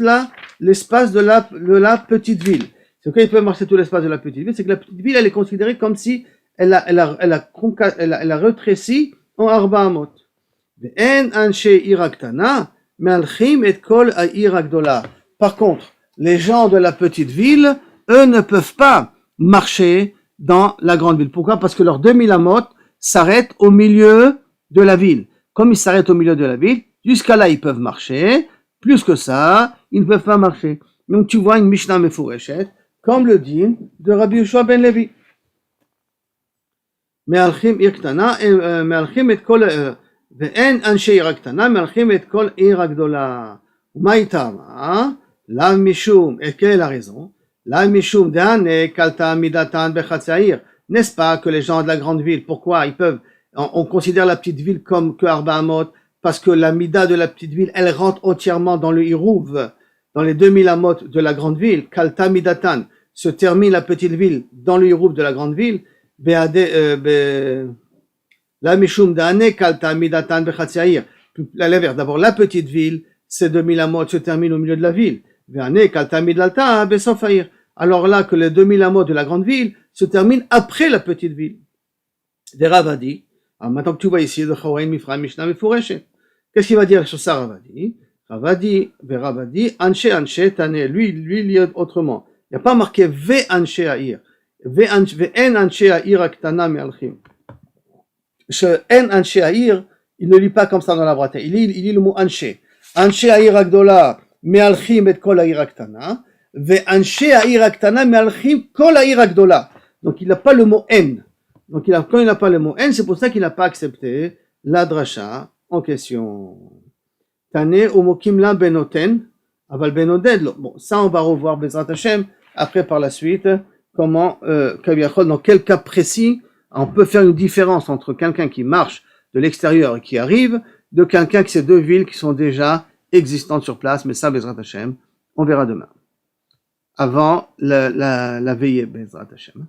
l'espace de la petite ville. C'est quand ils peuvent marcher tout l'espace de la petite ville, c'est que la petite ville, elle est considérée comme si elle a rétréci en Arba Amot. Ve'en Anche Iraktana, Me'alchim et Kol Iragdola. Par contre, les gens de la petite ville, eux ne peuvent pas marcher dans la grande ville. Pourquoi? Parce que leurs 2000 amot s'arrêtent au milieu de la ville. Comme ils s'arrêtent au milieu de la ville, jusqu'à là ils peuvent marcher. Plus que ça, ils ne peuvent pas marcher. Donc tu vois une Mishnah Mefureshet, comme le din de Rabbi Yoshua ben Levi. Me'alchim ir ktana, me'alchim et kol, ve'en anshe ir ktana, me'alchim et kol ir agdola. U'ma'itama, la mishum, et quelle est la raison? La mishum de'ane kalta midatan bechatzaïr. N'est-ce pas que les gens de la grande ville, pourquoi ils peuvent, on considère la petite ville comme que Arba Amot, parce que la mida de la petite ville, elle rentre entièrement dans le Hirouv, dans les 2000 amot de la grande ville. Kalta midatan, se termine la petite ville dans le Hirouv de la grande ville. La mishum de'ane kalta midatan bechatzaïr. L'inverse, d'abord la petite ville, ces 2000 amot se terminent au milieu de la ville. Alors là que les 2000 amot de la grande ville se terminent après la petite ville. Des Ravadi. Alors maintenant que tu vois ici le Chawain Mifra Mishnah Mefureshet, qu'est-ce qu'il va dire sur ça Ravadi? Ravadi, Anshe Tane, lui il lit autrement. Il n'y a pas marqué Ve Anshe Aïr. Ve'en Anshe Aïr Aktana Me'alchim. Ce En Anshe Aïr, il ne lit pas comme ça dans la braïta. Il lit le mot Anshe. Anshe Aïr Agdola Me'alchim et Kol Aïr Aktana. Ve'anshe Aïr Aktana Me'alchim Kol Aïr Agdola. Donc il n'a pas le mot En. Donc quand il n'a pas le mot En, c'est pour ça qu'il n'a pas accepté la dracha en question. Tane Umokim la Benoten, Aval Benoded. Bon, ça on va revoir Bezrat Hashem après par la suite. Comment, dans quel cas précis, on peut faire une différence entre quelqu'un qui marche de l'extérieur et qui arrive, de quelqu'un qui c'est deux villes qui sont déjà existantes sur place, mais ça, Bezrat Hashem, on verra demain. Avant la veillée, Bezrat Hashem.